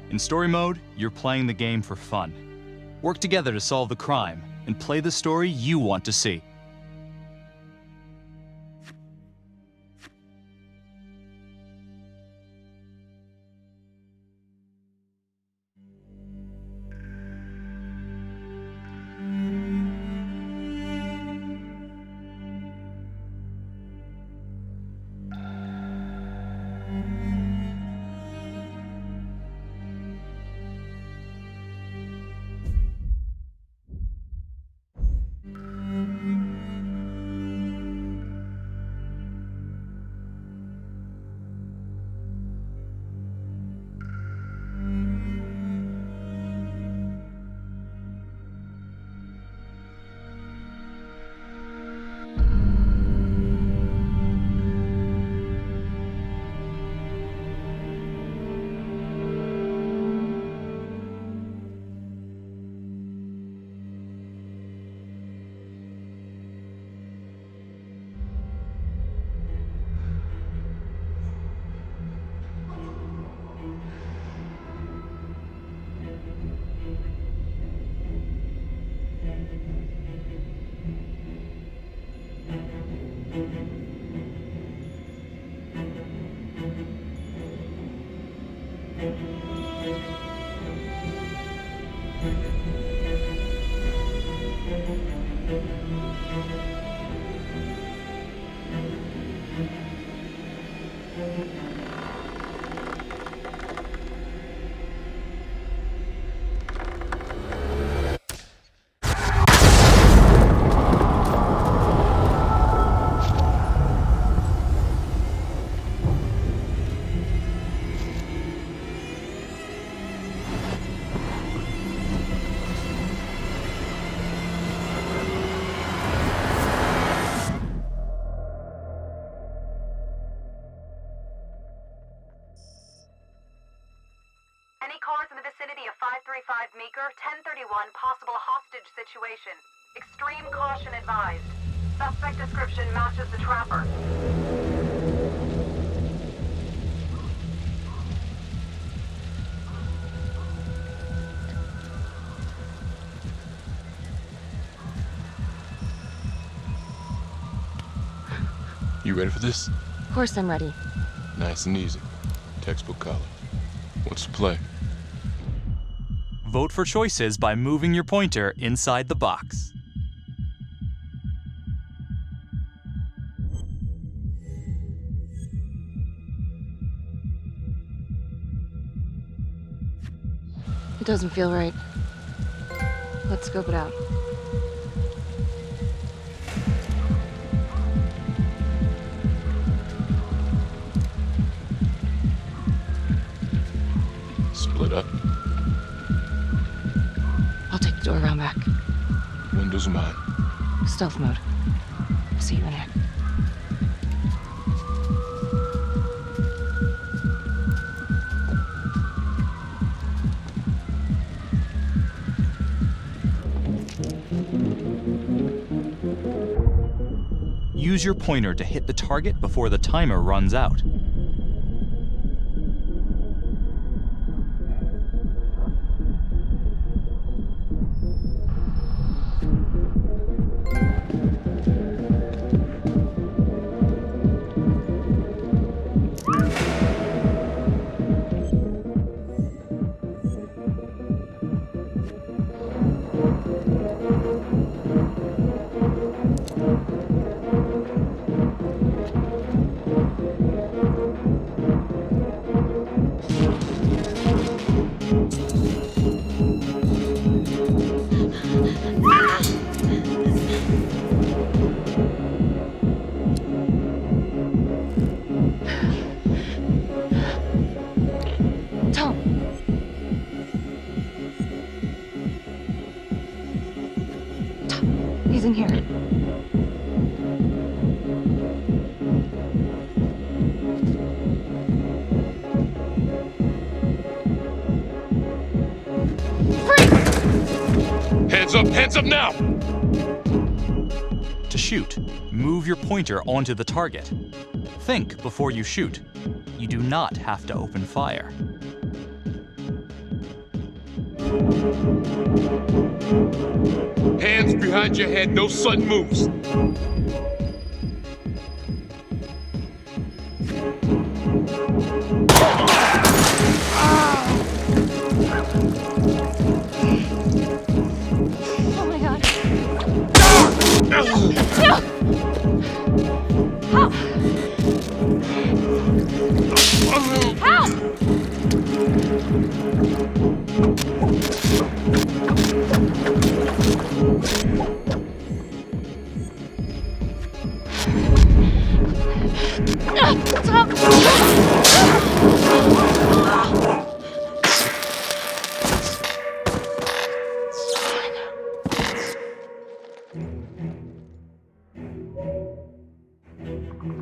In story mode, you're playing the game for fun. Work together to solve the crime and play the story you want to see. Cars in the vicinity of 535 Meeker, 1031, possible hostage situation. Extreme caution advised. Suspect description matches the trapper. You ready for this? Of course I'm ready. Nice and easy. Textbook color. What's the play? Vote for choices by moving your pointer inside the box. It doesn't feel right. Let's scope it out. Split up. I'll take the door around back. Windows are mine. Stealth mode. See you in there. Use your pointer to hit the target before the timer runs out. He's in here. Hands up now! To shoot, move your pointer onto the target. Think before you shoot. You do not have to open fire. Hands behind your head, no sudden moves. Oh my god.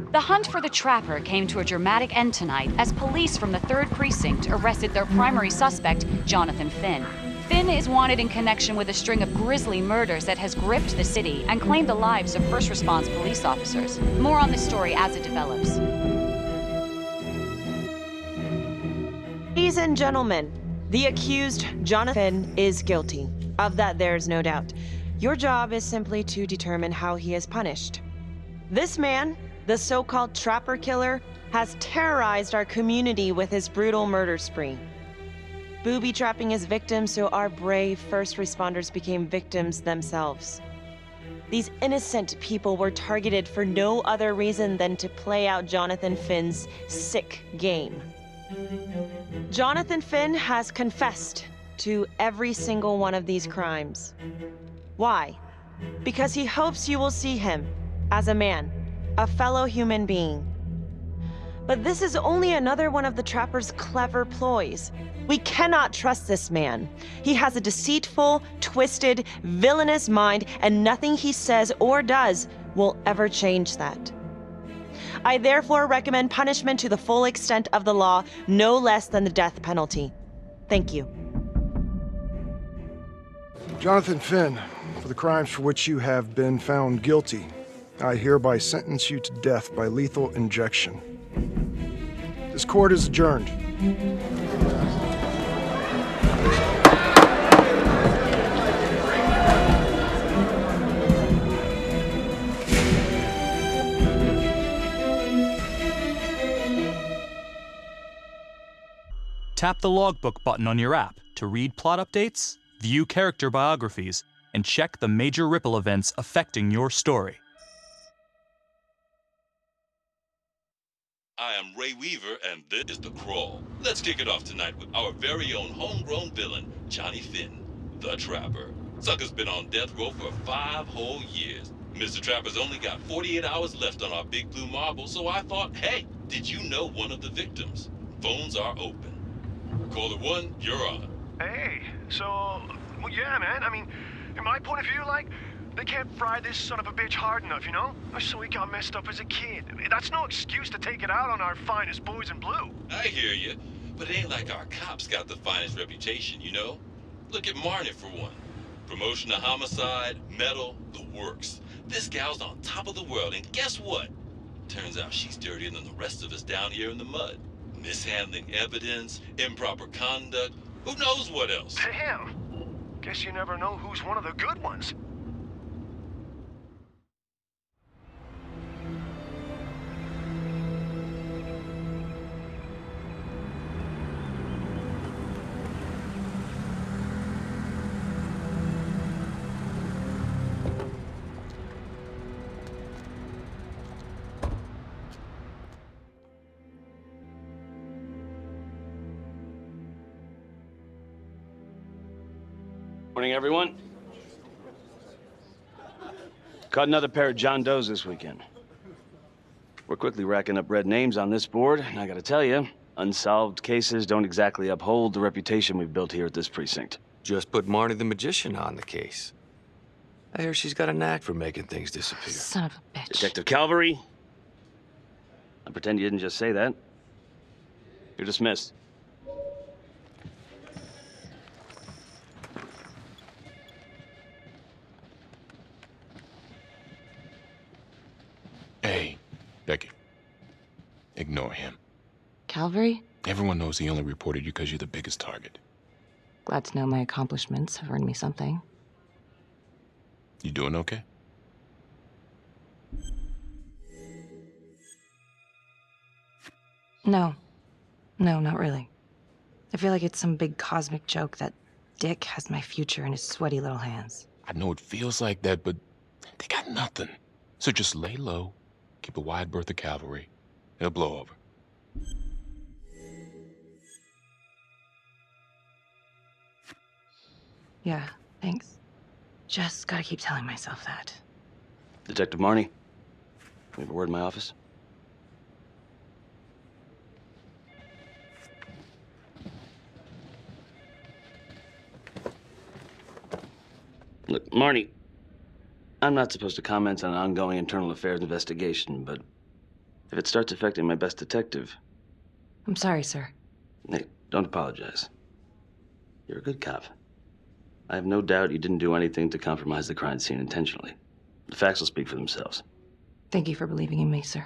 The hunt for the Trapper came to a dramatic end tonight as police from the 3rd Precinct arrested their primary suspect, Jonathan Finn. Finn is wanted in connection with a string of grisly murders that has gripped the city and claimed the lives of first response police officers. More on this story as it develops. Ladies and gentlemen, the accused, Jonathan, is guilty. Of that, there's no doubt. Your job is simply to determine how he is punished. This man, the so-called Trapper Killer, has terrorized our community with his brutal murder spree. Booby-trapping his victims so our brave first responders became victims themselves. These innocent people were targeted for no other reason than to play out Jonathan Finn's sick game. Jonathan Finn has confessed to every single one of these crimes. Why? Because he hopes you will see him as a man, a fellow human being. But this is only another one of the Trapper's clever ploys. We cannot trust this man. He has a deceitful, twisted, villainous mind, and nothing he says or does will ever change that. I therefore recommend punishment to the full extent of the law, no less than the death penalty. Thank you. Jonathan Finn, for the crimes for which you have been found guilty, I hereby sentence you to death by lethal injection. This court is adjourned. Tap the logbook button on your app to read plot updates, view character biographies, and check the major ripple events affecting your story. I am Ray Weaver, and this is The Crawl. Let's kick it off tonight with our very own homegrown villain, Johnny Finn, the Trapper. Sucker's been on death row for 5 whole years. Mr. Trapper's only got 48 hours left on our big blue marble, so I thought, hey, did you know one of the victims? Phones are open. Caller 1, you're on. Hey, so, well, yeah, man, I mean, in my point of view, like, they can't fry this son of a bitch hard enough, you know? So he got messed up as a kid. That's no excuse to take it out on our finest boys in blue. I hear you, but it ain't like our cops got the finest reputation, you know? Look at Marnie for one. Promotion to homicide, medal, the works. This gal's on top of the world, and guess what? Turns out she's dirtier than the rest of us down here in the mud. Mishandling evidence, improper conduct, who knows what else? Damn. Guess you never know who's one of the good ones. Morning, everyone. Caught another pair of John Does this weekend. We're quickly racking up red names on this board, and I gotta tell you, unsolved cases don't exactly uphold the reputation we've built here at this precinct. Just put Marnie the Magician on the case. I hear she's got a knack for making things disappear. Son of a bitch. Detective Calvary, I pretend you didn't just say that. You're dismissed. Hey, Becky. Ignore him. Calvary? Everyone knows he only reported you because you're the biggest target. Glad to know my accomplishments have earned me something. You doing okay? No. No, not really. I feel like it's some big cosmic joke that Dick has my future in his sweaty little hands. I know it feels like that, but they got nothing. So just lay low, keep a wide berth of cavalry. They'll blow over. Yeah, thanks. Just gotta keep telling myself that. Detective Marnie, we have a word in my office. Look, Marnie, I'm not supposed to comment on an ongoing internal affairs investigation, but if it starts affecting my best detective... I'm sorry, sir. Hey, don't apologize. You're a good cop. I have no doubt you didn't do anything to compromise the crime scene intentionally. The facts will speak for themselves. Thank you for believing in me, sir.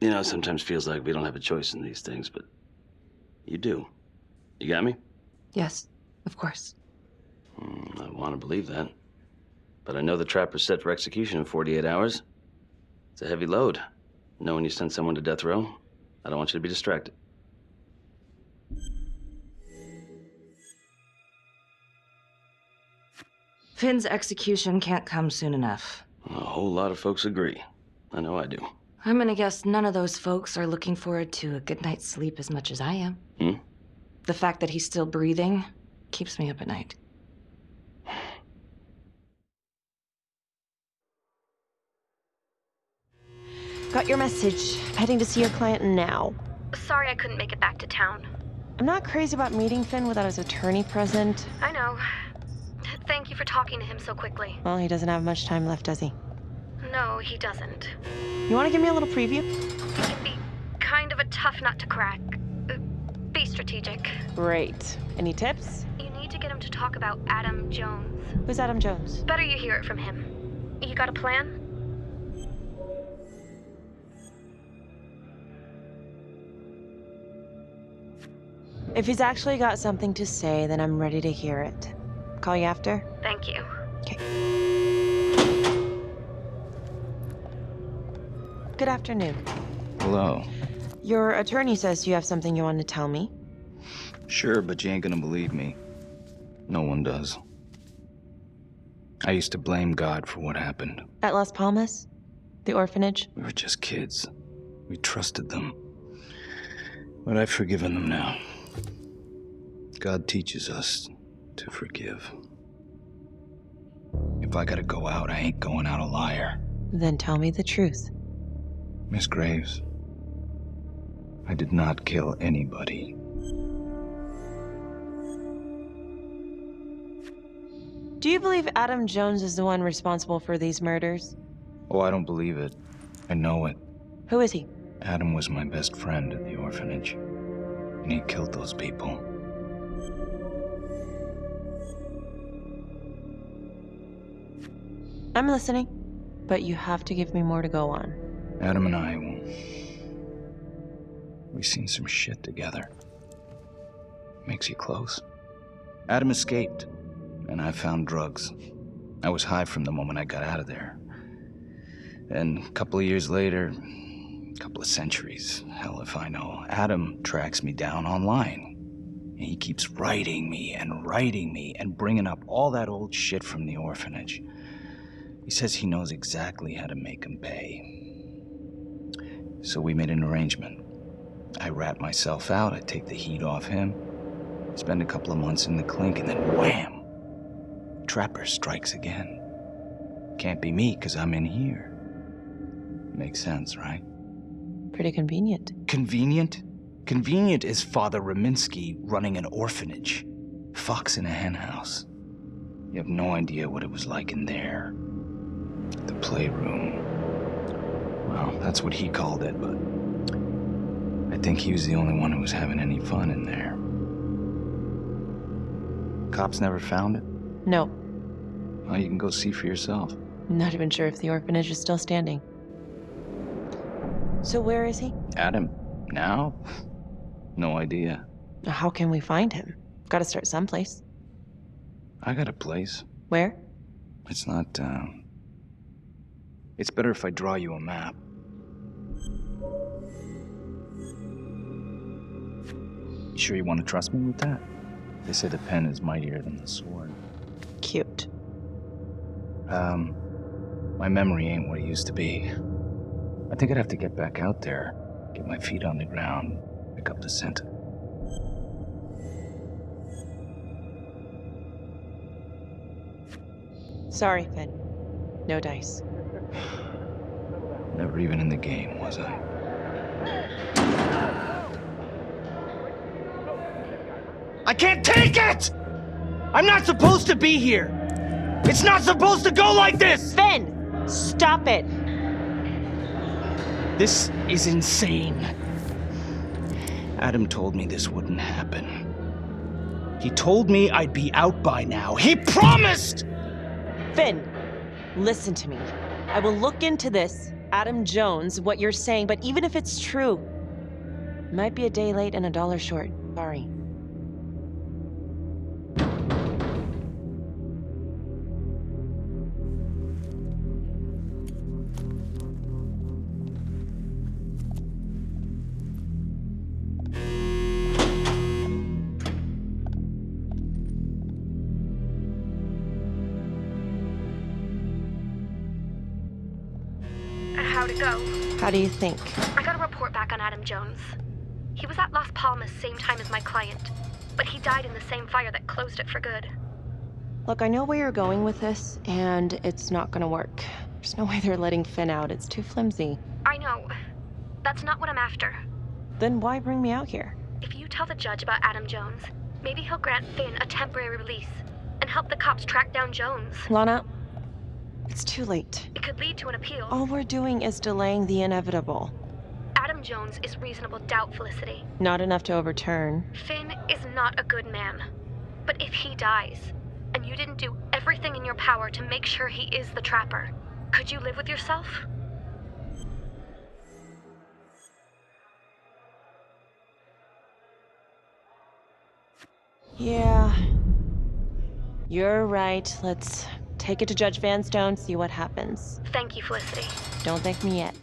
You know, it sometimes feels like we don't have a choice in these things, but you do. You got me? Yes, of course. I want to believe that. But I know the trapper's set for execution in 48 hours. It's a heavy load. Knowing you sent someone to death row, I don't want you to be distracted. Finn's execution can't come soon enough. A whole lot of folks agree. I know I do. I'm gonna guess none of those folks are looking forward to a good night's sleep as much as I am. The fact that he's still breathing keeps me up at night. Got your message. Heading to see your client now. Sorry I couldn't make it back to town. I'm not crazy about meeting Finn without his attorney present. I know. Thank you for talking to him so quickly. Well, he doesn't have much time left, does he? No, he doesn't. You want to give me a little preview? He can be kind of a tough nut to crack. Be strategic. Great. Any tips? You need to get him to talk about Adam Jones. Who's Adam Jones? Better you hear it from him. You got a plan? If he's actually got something to say, then I'm ready to hear it. Call you after? Thank you. Okay. Good afternoon. Hello. Your attorney says you have something you want to tell me. Sure, but you ain't gonna believe me. No one does. I used to blame God for what happened. At Las Palmas? The orphanage? We were just kids. We trusted them. But I've forgiven them now. God teaches us to forgive. If I gotta go out, I ain't going out a liar. Then tell me the truth. Miss Graves, I did not kill anybody. Do you believe Adam Jones is the one responsible for these murders? Oh, I don't believe it. I know it. Who is he? Adam was my best friend at the orphanage, and he killed those people. I'm listening, but you have to give me more to go on. Adam and I, we've seen some shit together. Makes you close. Adam escaped, and I found drugs. I was high from the moment I got out of there. And a couple of years later, a couple of centuries, hell if I know, Adam tracks me down online. And he keeps writing me and bringing up all that old shit from the orphanage. He says he knows exactly how to make him pay. So we made an arrangement. I rat myself out, I take the heat off him, spend a couple of months in the clink, and then wham! Trapper strikes again. Can't be me, 'cause I'm in here. Makes sense, right? Pretty convenient. Convenient? Convenient is Father Raminsky running an orphanage. Fox in a henhouse. You have no idea what it was like in there. The playroom. Well, that's what he called it, but I think he was the only one who was having any fun in there. Cops never found it? No. Well, you can go see for yourself. I'm not even sure if the orphanage is still standing. So where is he? Adam? Now? No idea. How can we find him? Gotta start someplace. I got a place. Where? It's not, It's better if I draw you a map. You sure you want to trust me with that? They say the pen is mightier than the sword. Cute. My memory ain't what it used to be. I think I'd have to get back out there, get my feet on the ground, pick up the scent. Sorry, Finn. No dice. Never even in the game, was I? I can't take it! I'm not supposed to be here! It's not supposed to go like this! Finn! Stop it! This is insane. Adam told me this wouldn't happen. He told me I'd be out by now. He promised! Finn, listen to me. I will look into this, Adam Jones, what you're saying, but even if it's true, might be a day late and $1 short. Sorry. How'd it go? How do you think? I got a report back on Adam Jones. He was at Las Palmas same time as my client, but he died in the same fire that closed it for good. Look, I know where you're going with this, and it's not gonna work. There's no way they're letting Finn out. It's too flimsy. I know. That's not what I'm after. Then why bring me out here? If you tell the judge about Adam Jones, maybe he'll grant Finn a temporary release and help the cops track down Jones. Lana, it's too late. It could lead to an appeal. All we're doing is delaying the inevitable. Adam Jones is reasonable doubt, Felicity. Not enough to overturn. Finn is not a good man. But if he dies, and you didn't do everything in your power to make sure he is the trapper, could you live with yourself? Yeah. You're right. Let's take it to Judge Vanstone, see what happens. Thank you, Felicity. Don't thank me yet.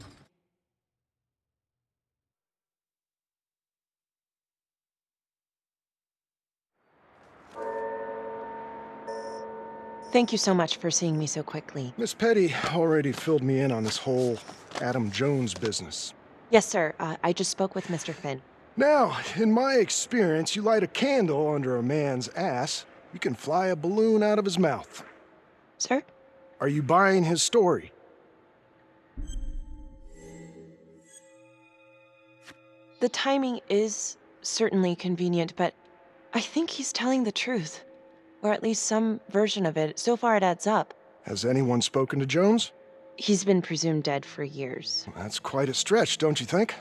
Thank you so much for seeing me so quickly. Miss Petty already filled me in on this whole Adam Jones business. Yes, sir. I just spoke with Mr. Finn. Now, in my experience, you light a candle under a man's ass, you can fly a balloon out of his mouth. Sir? Are you buying his story? The timing is certainly convenient, but I think he's telling the truth. Or at least some version of it. So far it adds up. Has anyone spoken to Jones? He's been presumed dead for years. That's quite a stretch, don't you think?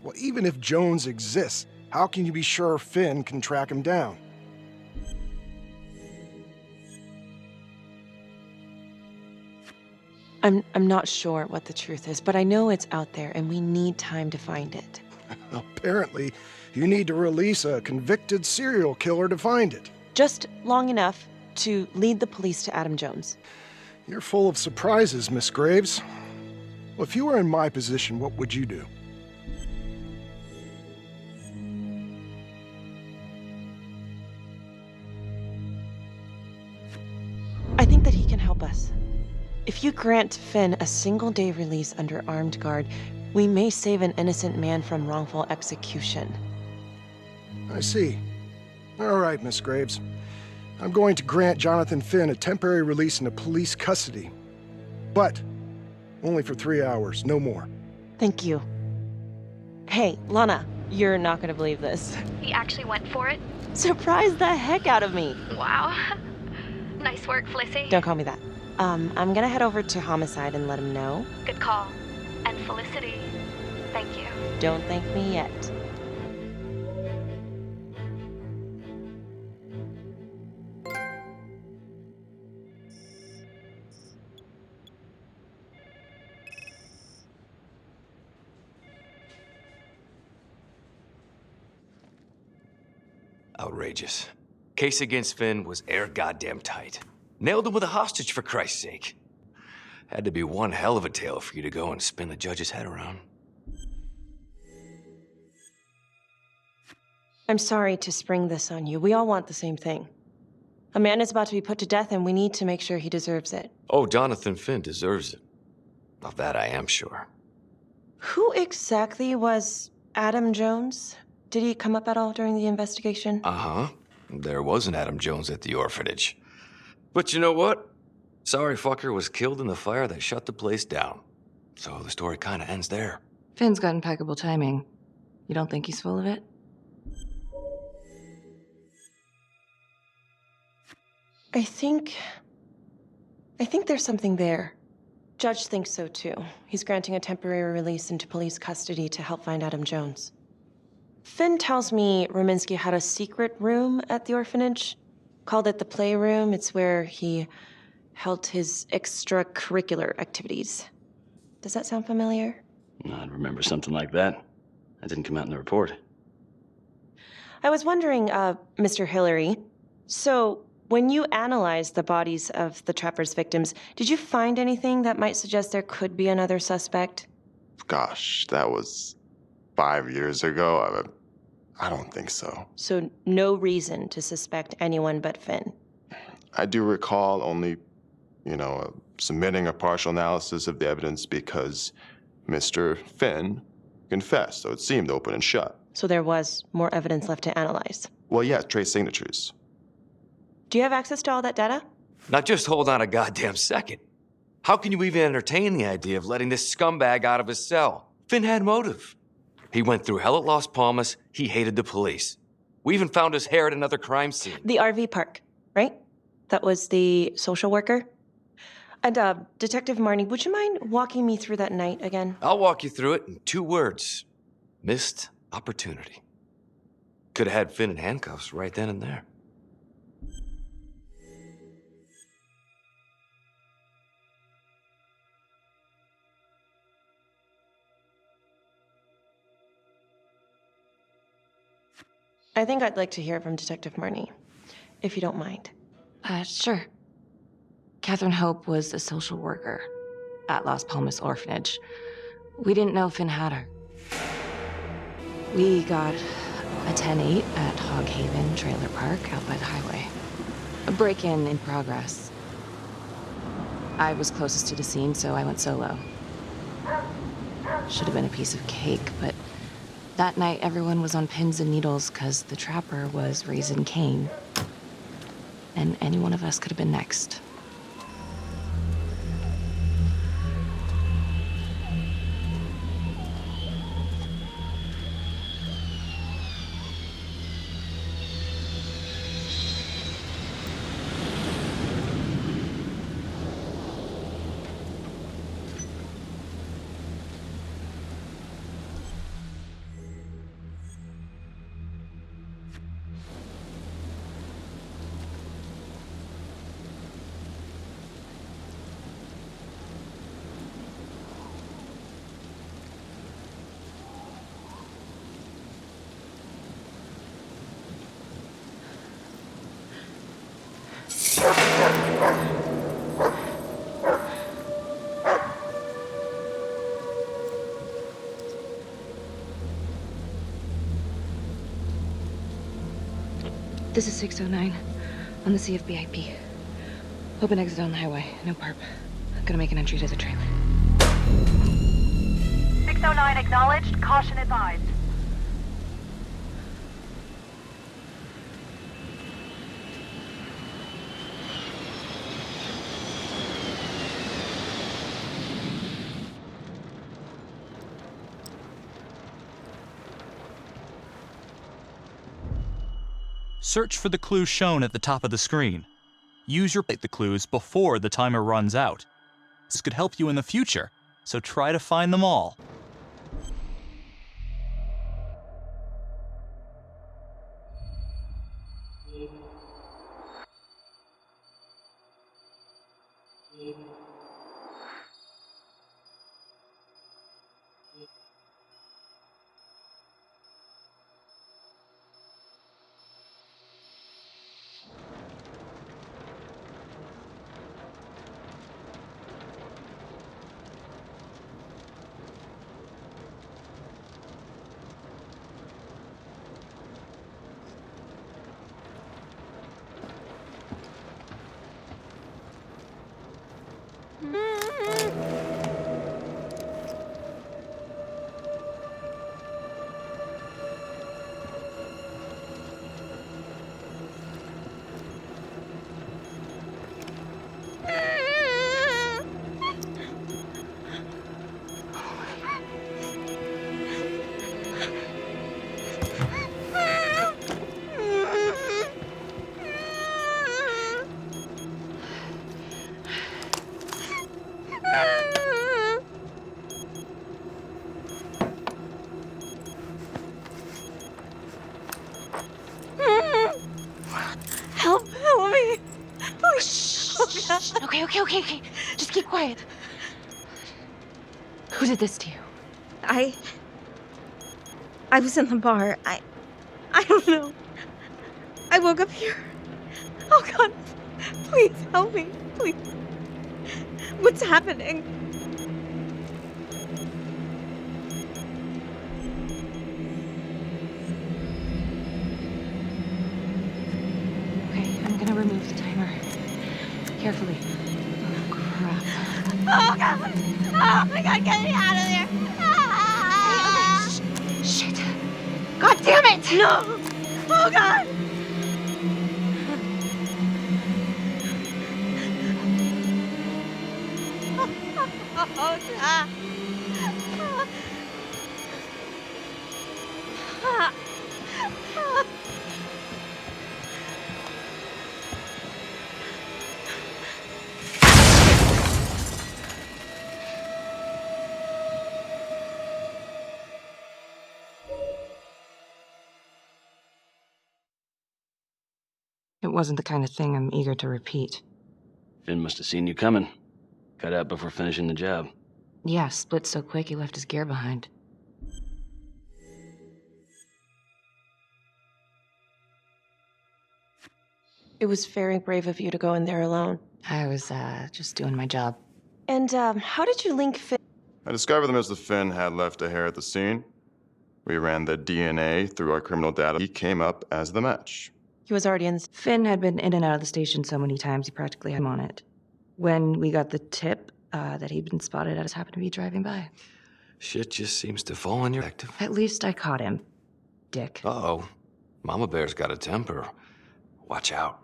Well, even if Jones exists, how can you be sure Finn can track him down? I'm not sure what the truth is, but I know it's out there and we need time to find it. Apparently, you need to release a convicted serial killer to find it. Just long enough to lead the police to Adam Jones. You're full of surprises, Miss Graves. Well, if you were in my position, what would you do? I think that he can help us. If you grant Finn a single-day release under armed guard, we may save an innocent man from wrongful execution. I see. All right, Miss Graves. I'm going to grant Jonathan Finn a temporary release into police custody. But only for 3 hours, no more. Thank you. Hey, Lana, you're not gonna believe this. He actually went for it? Surprised the heck out of me. Wow. Nice work, Felicity. Don't call me that. I'm gonna head over to Homicide and let him know. Good call. And Felicity, thank you. Don't thank me yet. Outrageous. Case against Finn was air goddamn tight. Nailed him with a hostage, for Christ's sake. Had to be one hell of a tale for you to go and spin the judge's head around. I'm sorry to spring this on you. We all want the same thing. A man is about to be put to death, and we need to make sure he deserves it. Oh, Jonathan Finn deserves it. Of that I am sure. Who exactly was Adam Jones? Did he come up at all during the investigation? Uh-huh. There was an Adam Jones at the orphanage. But you know what? Sorry fucker was killed in the fire that shut the place down. So the story kind of ends there. Finn's got impeccable timing. You don't think he's full of it? I think there's something there. Judge thinks so too. He's granting a temporary release into police custody to help find Adam Jones. Finn tells me Rominsky had a secret room at the orphanage. Called it the playroom. It's where he held his extracurricular activities. Does that sound familiar? I'd remember something like that. That didn't come out in the report. I was wondering, Mr. Hillary, so when you analyzed the bodies of the Trapper's victims, did you find anything that might suggest there could be another suspect? Gosh, that was 5 years ago. I don't think so. So no reason to suspect anyone but Finn? I do recall only, submitting a partial analysis of the evidence because Mr. Finn confessed, so it seemed open and shut. So there was more evidence left to analyze? Well, yeah, trace signatures. Do you have access to all that data? Now just hold on a goddamn second. How can you even entertain the idea of letting this scumbag out of his cell? Finn had motive. He went through hell at Las Palmas. He hated the police. We even found his hair at another crime scene. The RV park, right? That was the social worker? And, Detective Marnie, would you mind walking me through that night again? I'll walk you through it in 2 words. Missed opportunity. Could have had Finn in handcuffs right then and there. I think I'd like to hear from Detective Marnie, if you don't mind. Sure. Catherine Hope was a social worker at Las Palmas Orphanage. We didn't know Finn had her. We got a 10-8 at Hog Haven Trailer Park out by the highway. A break-in in progress. I was closest to the scene, so I went solo. Should have been a piece of cake, but that night everyone was on pins and needles because the Trapper was raising Cain. And any one of us could have been next. This is 609 on the CFBIP. Open exit on the highway, no perp. I'm gonna make an entry to the trailer. 609 acknowledged, caution advised. Search for the clues shown at the top of the screen. Use the clues before the timer runs out. This could help you in the future, so try to find them all. Okay. Just keep quiet. Who did this to you? I was in the bar. I don't know. I woke up here. Oh God, please help me, please. What's happening? Okay, I'm gonna remove the timer. Carefully. Oh, crap. Oh God! Oh my God, get me out of there! Okay. Shit. God damn it! No! Oh God! Oh God! It wasn't the kind of thing I'm eager to repeat. Finn must have seen you coming. Cut out before finishing the job. Yeah, split so quick he left his gear behind. It was very brave of you to go in there alone. I was, just doing my job. And, how did you link Finn? I discovered that Mr. Finn had left a hair at the scene. We ran the DNA through our criminal data. He came up as the match. He was already in. Finn had been in and out of the station so many times he practically had him on it. When we got the tip that he'd been spotted, I just happened to be driving by. Shit just seems to fall on your active. At least I caught him, dick. Uh-oh. Mama Bear's got a temper. Watch out.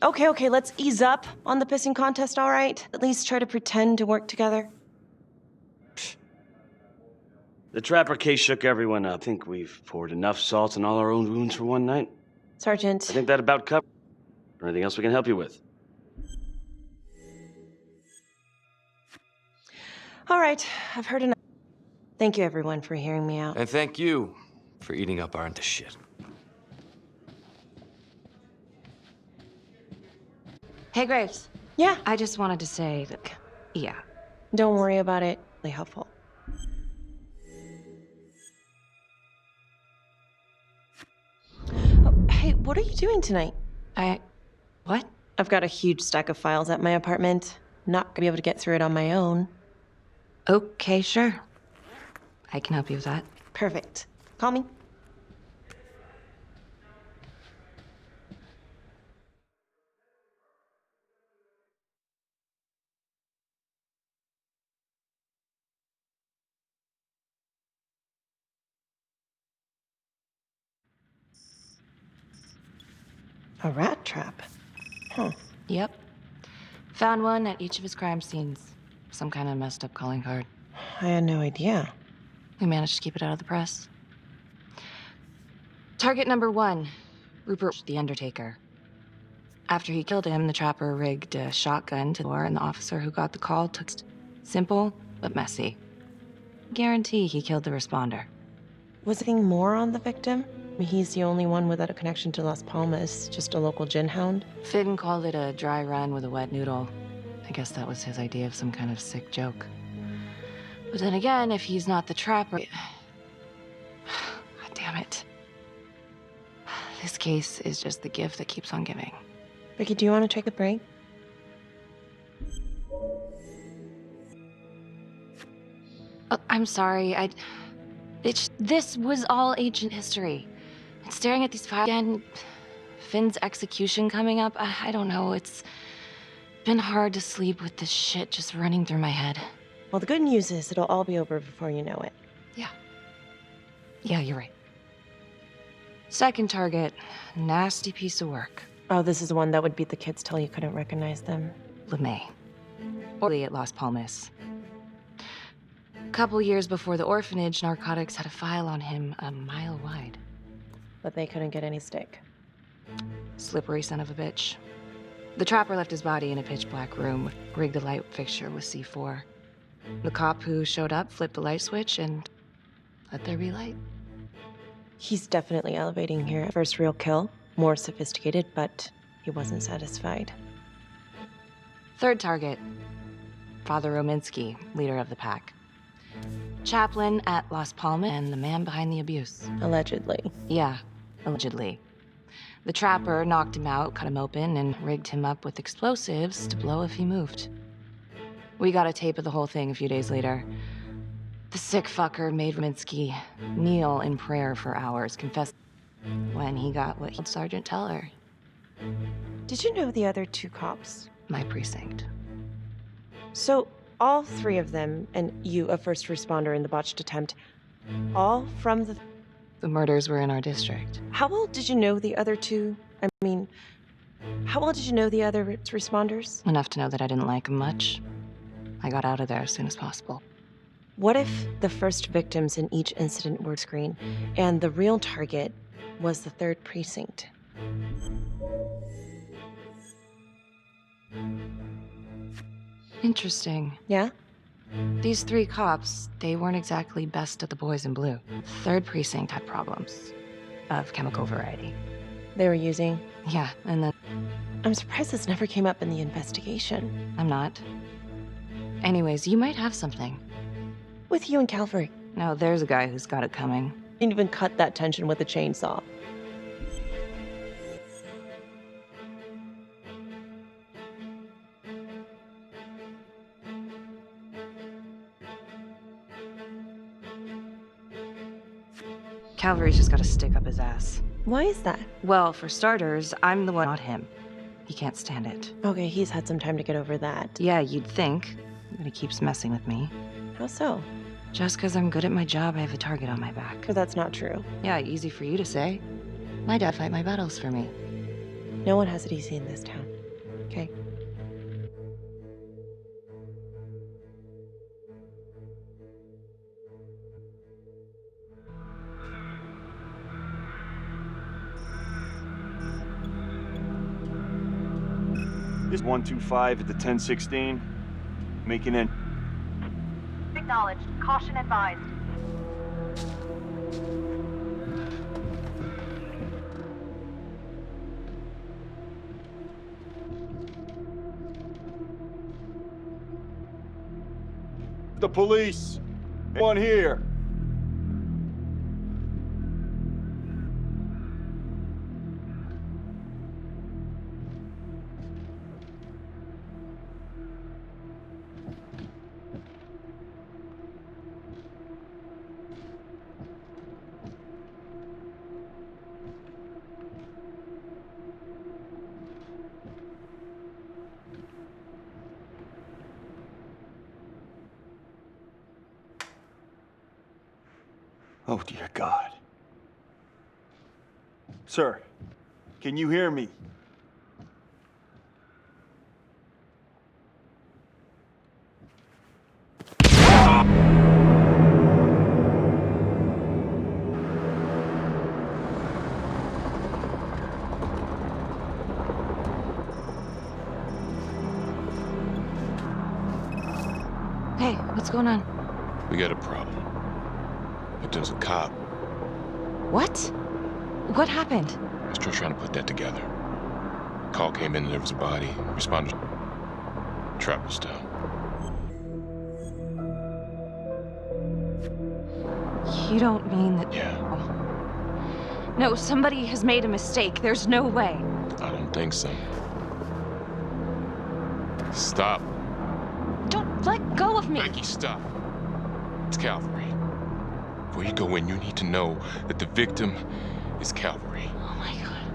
Okay, let's ease up on the pissing contest, all right? At least try to pretend to work together. The Trapper case shook everyone up. I think we've poured enough salt on all our own wounds for one night. Sergeant. I think that about covers. Anything else we can help you with? All right, I've heard enough. Thank you, everyone, for hearing me out. And thank you for eating up our shit. Hey, Graves. Yeah? I just wanted to say that, yeah. Don't worry about it. Really helpful. Oh, hey, what are you doing tonight? What? I've got a huge stack of files at my apartment. Not gonna be able to get through it on my own. Okay, sure. I can help you with that. Perfect. Call me. A rat trap? Huh. Yep. Found one at each of his crime scenes. Some kind of messed up calling card. I had no idea. We managed to keep it out of the press. Target number 1, Rupert the Undertaker. After he killed him, the trapper rigged a shotgun to the door, and the officer who got the call took it. Simple, but messy. Guarantee he killed the responder. Was anything more on the victim? I mean, he's the only one without a connection to Las Palmas, just a local gin hound. Finn called it a dry run with a wet noodle. I guess that was his idea of some kind of sick joke. But then again, if he's not the trapper... God damn it. This case is just the gift that keeps on giving. Vicky, do you want to take a break? Oh, I'm sorry, this was all ancient history. And staring at these files again, Finn's execution coming up, I don't know, it's been hard to sleep with this shit just running through my head. Well, the good news is it'll all be over before you know it. Yeah, you're right. Second target, nasty piece of work. Oh, this is the one that would beat the kids till you couldn't recognize them. LeMay. Or at Las Palmas. A couple years before the orphanage, narcotics had a file on him a mile wide. But they couldn't get any stick. Slippery son of a bitch. The trapper left his body in a pitch black room, rigged a light fixture with C4. The cop who showed up flipped the light switch and let there be light. He's definitely elevating here. First real kill. more sophisticated, but he wasn't satisfied. Third target, Father Rominsky, leader of the pack. Chaplain at Las Palmas and the man behind the abuse. Allegedly. Yeah, allegedly. The trapper knocked him out, cut him open, and rigged him up with explosives to blow if he moved. We got a tape of the whole thing a few days later. The sick fucker made Rominsky kneel in prayer for hours, confessing when he got what he told Sergeant Teller. Did you know the other two cops? My precinct. So, all three of them, and you, a first responder in the botched attempt, all from the... The murders were in our district. How well did you know the other two? I mean, how well did you know the other responders? Enough to know that I didn't like them much. I got out of there as soon as possible. What if the first victims in each incident were screened, and the real target was the 3rd precinct? Interesting. Yeah? These 3 cops, they weren't exactly best of the boys in blue. 3rd precinct had problems of chemical variety. They were using? Yeah, and then... I'm surprised this never came up in the investigation. I'm not. Anyways, you might have something. With you and Calvary. No, there's a guy who's got it coming. Didn't even cut that tension with a chainsaw. Calvary's just gotta stick up his ass. Why is that? Well, for starters, I'm the one, not him. He can't stand it. Okay, he's had some time to get over that. Yeah, you'd think. But he keeps messing with me. How so? Just because I'm good at my job, I have a target on my back. But that's not true. Yeah, easy for you to say. My dad fight my battles for me. No one has it easy in this town. Okay? This 125 at the 1016. Making in. Acknowledged. Caution advised. The police. Anyone here? Oh, dear God. Sir, can you hear me? Hey, what's going on? We got a problem. Victim's a cop. What? What happened? I'm still trying to put that together. Call came in and there was a body. Responded. Trap was down. You don't mean that... Yeah. No, somebody has made a mistake. There's no way. I don't think so. Stop. Don't let go of me. Becky, stop. It's Calvary. Before you go in, you need to know that the victim is Calvary. Oh my God.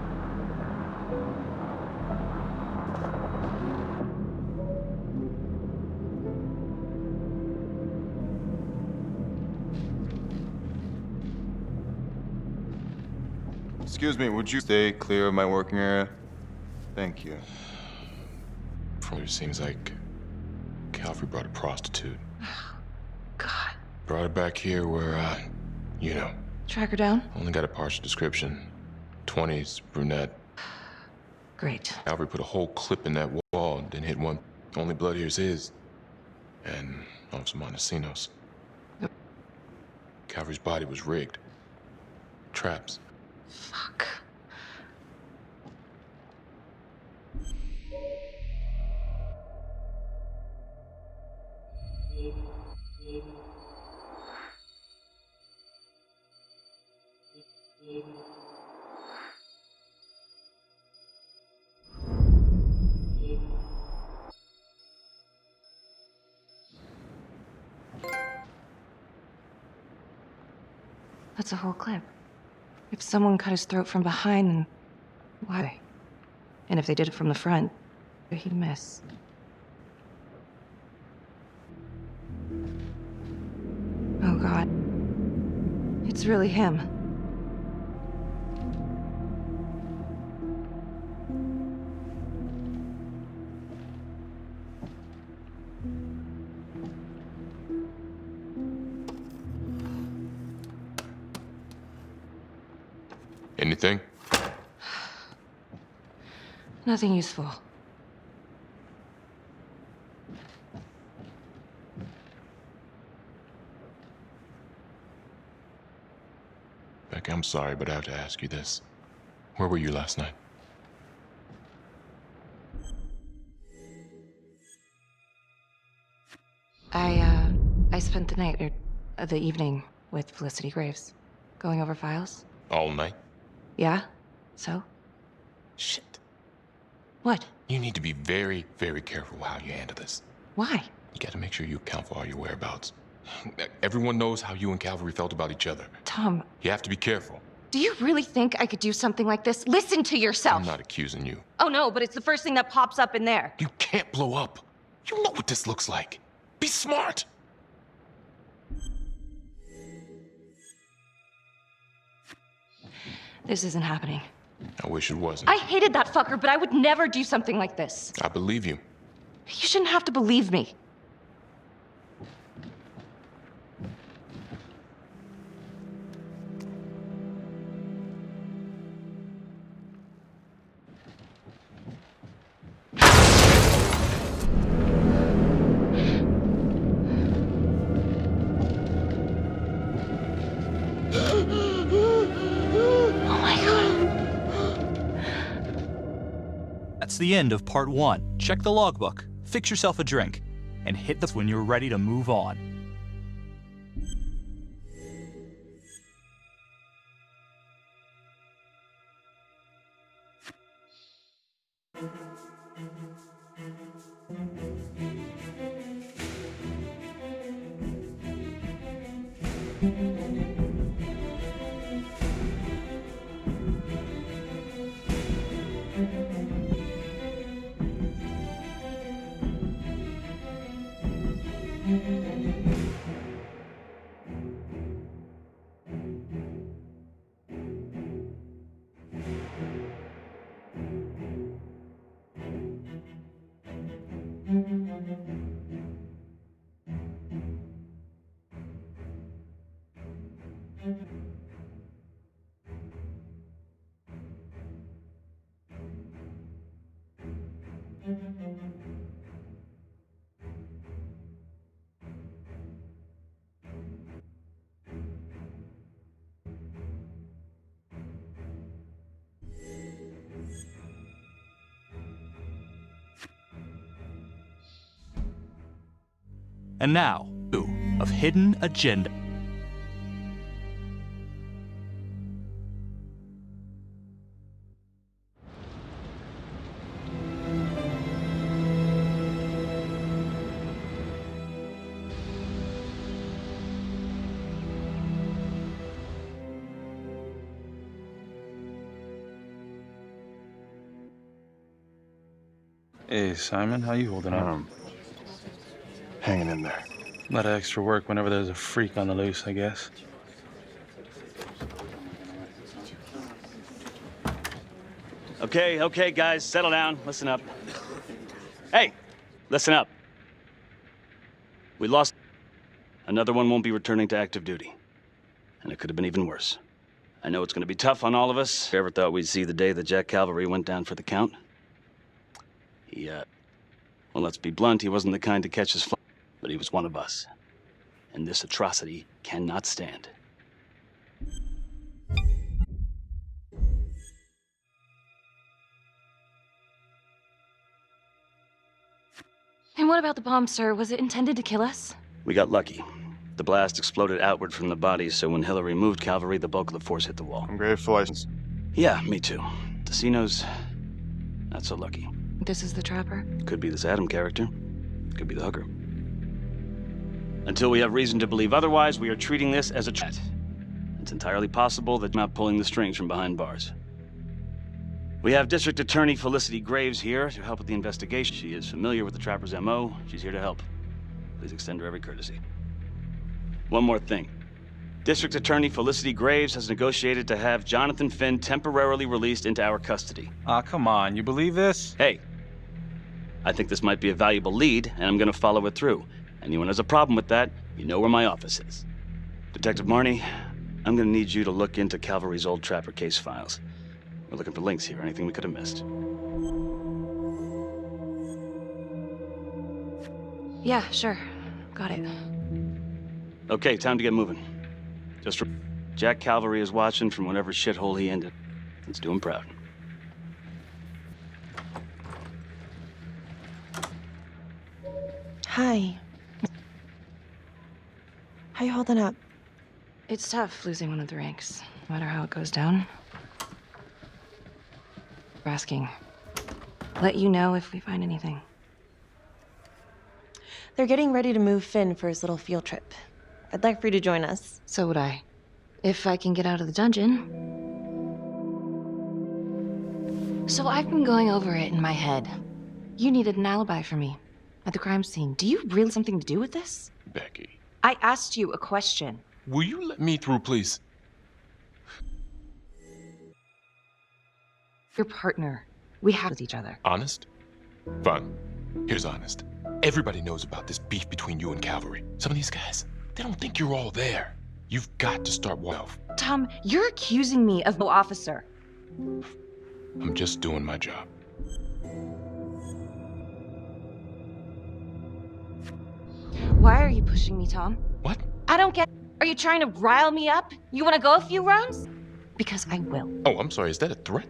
Excuse me, would you stay clear of my working area? Thank you. From it seems like Calvary brought a prostitute. God. Brought her back here where, you know. Track her down? Only got a partial description. 20s, brunette. Great. Calvary put a whole clip in that wall, then hit one. Only blood here's his. And on some Montesinos. Calvary's body was rigged. Traps. Fuck. That's a whole clip. If someone cut his throat from behind, then why? And if they did it from the front, he'd miss. Oh God. It's really him. Anything? Nothing useful. Becky, I'm sorry, but I have to ask you this. Where were you last night? I spent the night, or the evening, with Felicity Graves. Going over files. All night? Yeah? So? Shit. What? You need to be very, very careful how you handle this. Why? You gotta make sure you account for all your whereabouts. Everyone knows how you and Calvary felt about each other. Tom. You have to be careful. Do you really think I could do something like this? Listen to yourself! I'm not accusing you. Oh no, but it's the first thing that pops up in there. You can't blow up. You know what this looks like. Be smart. This isn't happening. I wish it wasn't. I hated that fucker, but I would never do something like this. I believe you. You shouldn't have to believe me. That's the end of part 1. Check the logbook, fix yourself a drink, and hit the when you're ready to move on. And now, of Hidden Agenda. Hey, Simon, how you holding up? Hanging in there. A lot of extra work whenever there's a freak on the loose, I guess. Okay, guys, settle down. Listen up. Hey, listen up. We lost. Another one won't be returning to active duty. And it could have been even worse. I know it's going to be tough on all of us. If you ever thought we'd see the day that Jack Calvary went down for the count? Well, let's be blunt, he wasn't the kind to catch his fly, but he was one of us. And this atrocity cannot stand. And what about the bomb, sir? Was it intended to kill us? We got lucky. The blast exploded outward from the bodies, so when Hillary moved cavalry, the bulk of the force hit the wall. I'm grateful. Yeah, me too. Decino's not so lucky. This is the Trapper? Could be this Adam character. Could be the hooker. Until we have reason to believe otherwise, we are treating this as a threat. It's entirely possible that I'm not pulling the strings from behind bars. We have District Attorney Felicity Graves here to help with the investigation. She is familiar with the Trapper's MO. She's here to help. Please extend her every courtesy. One more thing. District Attorney Felicity Graves has negotiated to have Jonathan Finn temporarily released into our custody. Aw, come on. You believe this? Hey, I think this might be a valuable lead, and I'm gonna follow it through. Anyone has a problem with that, you know where my office is. Detective Marnie, I'm gonna need you to look into Calvary's old Trapper case files. We're looking for links here, anything we could have missed. Yeah, sure. Got it. Okay, time to get moving. Jack Calvary is watching from whatever shithole he ended. Let's do him proud. Hi. How you holding up? It's tough losing one of the ranks, no matter how it goes down. We're asking. Let you know if we find anything. They're getting ready to move Finn for his little field trip. I'd like for you to join us. So would I. If I can get out of the dungeon. So I've been going over it in my head. You needed an alibi for me at the crime scene. Do you really have something to do with this? Becky, I asked you a question. will you let me through, please? Your partner. We have with each other. Honest? Fine. Here's honest. Everybody knows about this beef between you and Calvary. Some of these guys, they don't think you're all there. You've got to start off. Tom, you're accusing me of no officer. I'm just doing my job. Why are you pushing me, Tom? What? I don't get. Are you trying to rile me up? You want to go a few rounds? Because I will. Oh, I'm sorry. Is that a threat?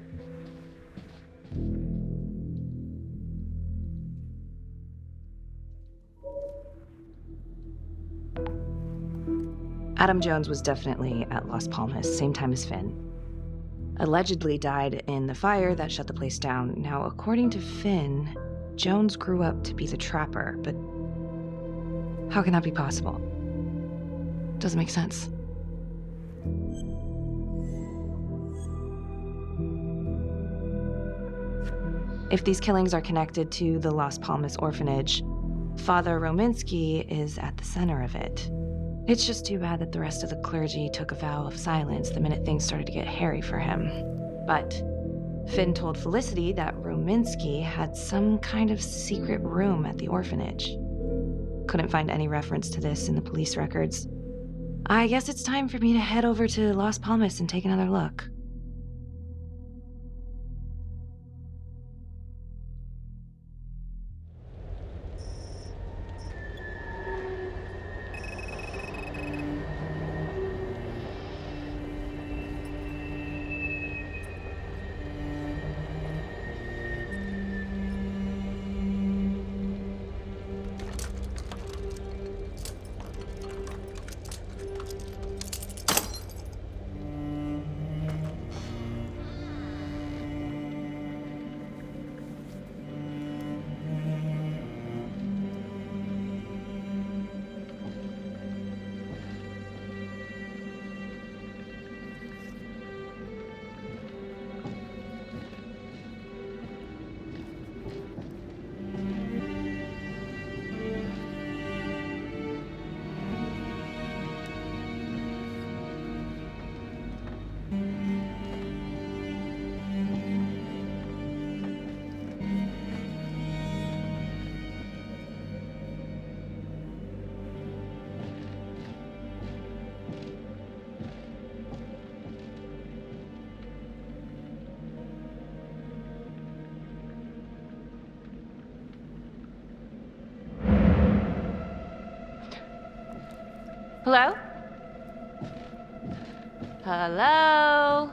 Adam Jones was definitely at Las Palmas, same time as Finn. Allegedly died in the fire that shut the place down. Now, according to Finn, Jones grew up to be the Trapper, but how can that be possible? Doesn't make sense. If these killings are connected to the Las Palmas orphanage, Father Rominsky is at the center of it. It's just too bad that the rest of the clergy took a vow of silence the minute things started to get hairy for him. But Finn told Felicity that Rominsky had some kind of secret room at the orphanage. Couldn't find any reference to this in the police records. I guess it's time for me to head over to Las Palmas and take another look. Hello? Hello?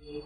Hey!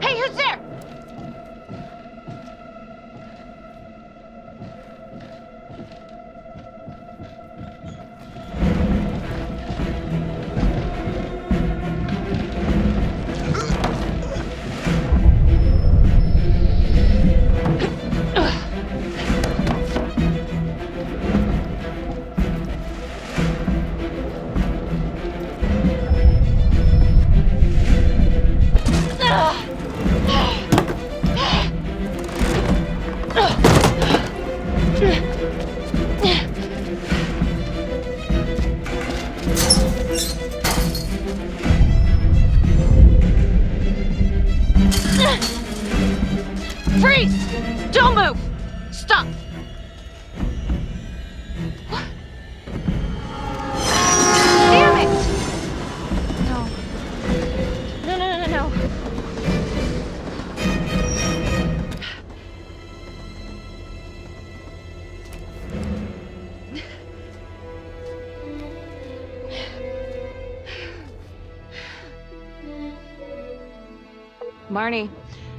Hey, who's there? Freeze! Don't move! Stop! What? Damn it! No. No, no, no, no, no. Marnie,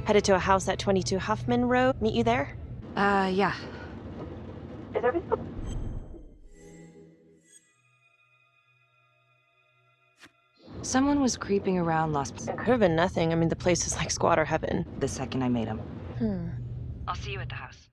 headed to a house at 22 Huffman Road. Meet you there? Yeah. Is everything? Someone was creeping around Las... It could have been nothing. I mean, the place is like squatter heaven. the second I made him. I'll see you at the house.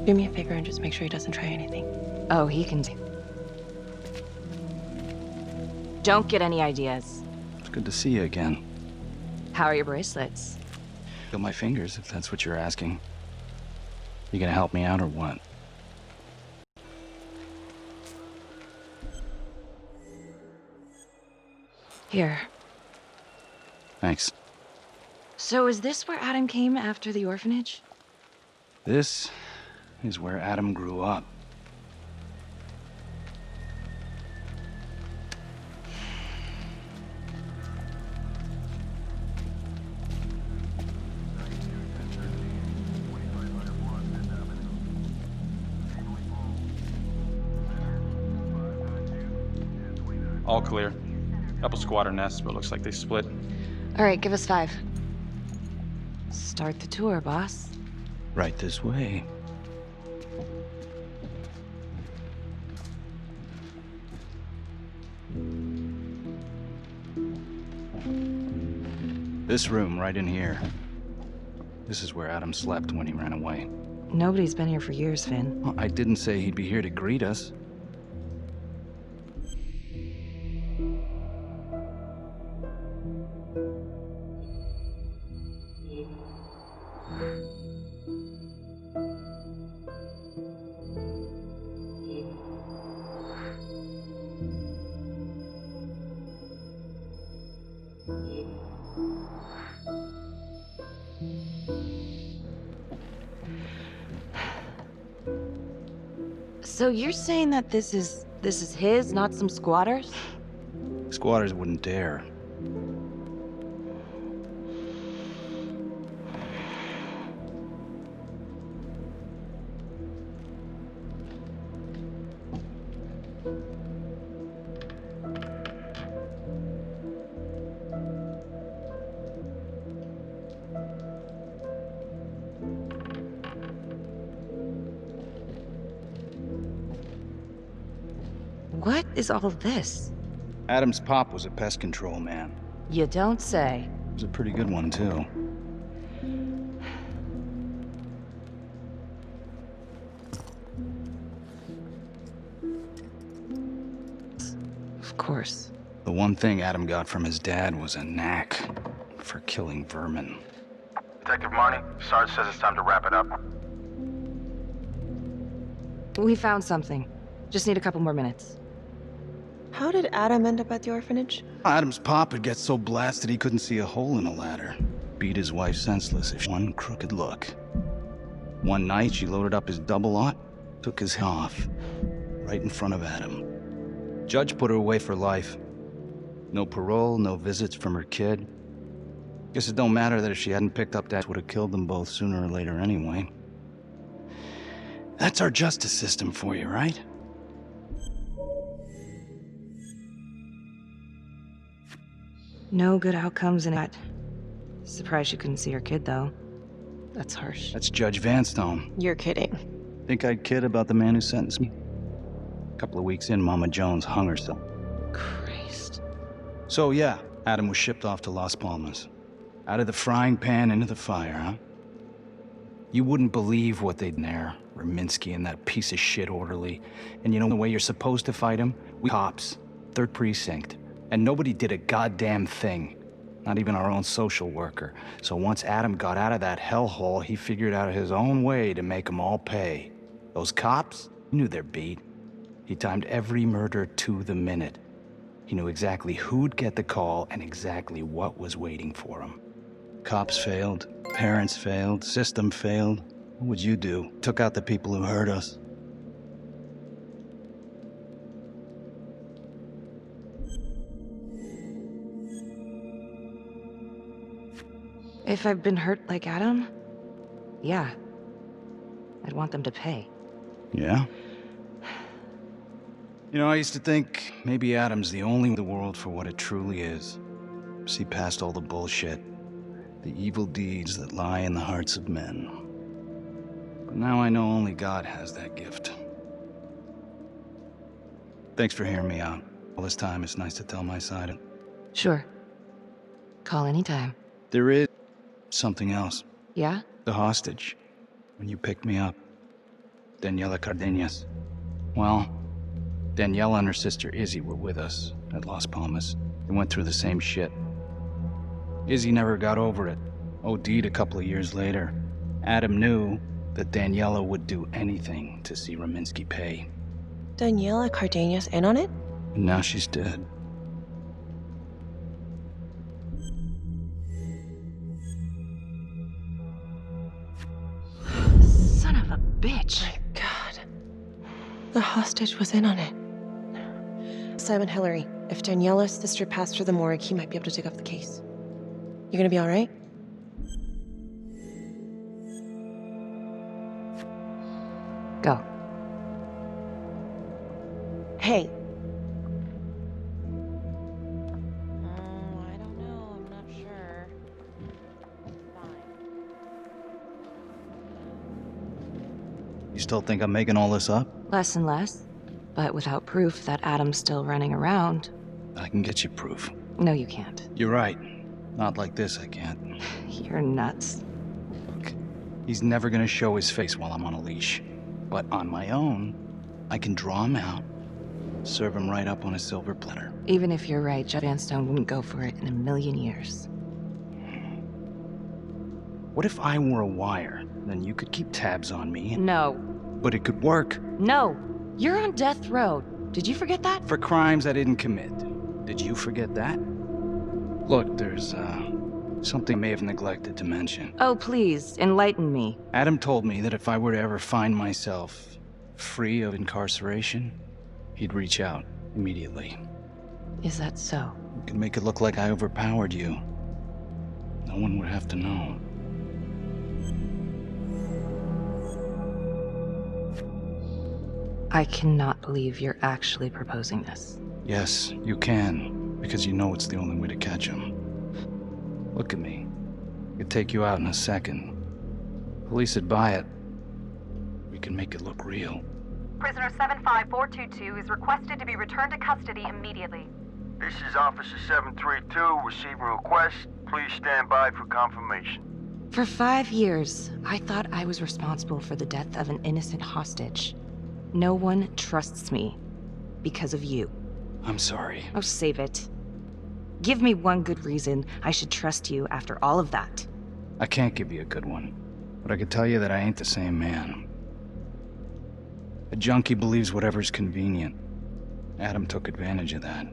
Do me a favor and just make sure he doesn't try anything. Oh, he can do. Don't get any ideas. It's good to see you again. How are your bracelets? Feel my fingers, if that's what you're asking. You gonna help me out or what? Here. Thanks. So is this where Adam came after the orphanage? This is where Adam grew up. All clear. Couple squatter nests, but looks like they split. All right, give us 5. Start the tour, boss. Right this way. This room right in here. This is where Adam slept when he ran away. Nobody's been here for years, Finn. Well, I didn't say he'd be here to greet us. So you're saying that this is his, not some squatters? Squatters wouldn't dare. What is all this? Adam's pop was a pest control man. You don't say. He was a pretty good one, too. Of course. The one thing Adam got from his dad was a knack for killing vermin. Detective Marnie, Sarge says it's time to wrap it up. We found something. Just need a couple more minutes. How did Adam end up at the orphanage? Adam's pop would get so blasted he couldn't see a hole in a ladder. Beat his wife senseless if one crooked look. One night, she loaded up his double-aught, took his head off, right in front of Adam. Judge put her away for life. No parole, no visits from her kid. Guess it don't matter that if she hadn't picked up that would have killed them both sooner or later anyway. That's our justice system for you, right? No good outcomes in that. Surprised she couldn't see her kid, though. That's harsh. That's Judge Vanstone. You're kidding. Think I'd kid about the man who sentenced me? A couple of weeks in, Mama Jones hung herself. Christ. So yeah, Adam was shipped off to Las Palmas. Out of the frying pan into the fire, huh? You wouldn't believe what they'd there. Raminsky and that piece of shit orderly. And you know the way you're supposed to fight him? We cops. 3rd Precinct. And nobody did a goddamn thing. Not even our own social worker. So once Adam got out of that hellhole, he figured out his own way to make them all pay. Those cops knew their beat. He timed every murder to the minute. He knew exactly who'd get the call and exactly what was waiting for him. Cops failed, parents failed, system failed. What would you do? Took out the people who hurt us. If I've been hurt like Adam, yeah. I'd want them to pay. Yeah? You know, I used to think maybe Adam's the only in the world for what it truly is. See past all the bullshit, the evil deeds that lie in the hearts of men. But now I know only God has that gift. Thanks for hearing me out. All this time, it's nice to tell my side. Sure. Call anytime. There is something else. Yeah? The hostage. When you picked me up. Daniela Cardenas. Well, Daniela and her sister Izzy were with us at Las Palmas. They went through the same shit. Izzy never got over it. OD'd a couple of years later. Adam knew that Daniela would do anything to see Raminsky pay. Daniela Cardenas in on it? And now she's dead. Son of a bitch. My God. The hostage was in on it. Simon Hillary, if Daniela's sister passed through the morgue, he might be able to dig up the case. You gonna be all right? Go. Hey. I don't know. I'm not sure. You still think I'm making all this up? Less and less. But without proof that Adam's still running around. I can get you proof. No, you can't. You're right. Not like this, I can't. You're nuts. Look, he's never gonna show his face while I'm on a leash. But on my own, I can draw him out, serve him right up on a silver platter. Even if you're right, Judge Vanstone wouldn't go for it in a million years. What if I were a wire? Then you could keep tabs on me. No. But it could work. No. You're on death row. Did you forget that? For crimes I didn't commit. Did you forget that? Look, there's, something I may have neglected to mention. Oh, please, enlighten me. Adam told me that if I were to ever find myself free of incarceration, he'd reach out immediately. Is that so? You could make it look like I overpowered you. No one would have to know. I cannot believe you're actually proposing this. Yes, you can, because you know it's the only way to catch him. Look at me. I could take you out in a second. Police would buy it. We can make it look real. Prisoner 75422 is requested to be returned to custody immediately. This is Officer 732 receiving request. Please stand by for confirmation. For 5 years, I thought I was responsible for the death of an innocent hostage. No one trusts me because of you. I'm sorry. Oh, save it. Give me one good reason I should trust you after all of that. I can't give you a good one, but I can tell you that I ain't the same man. A junkie believes whatever's convenient. Adam took advantage of that.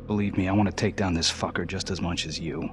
Believe me, I want to take down this fucker just as much as you.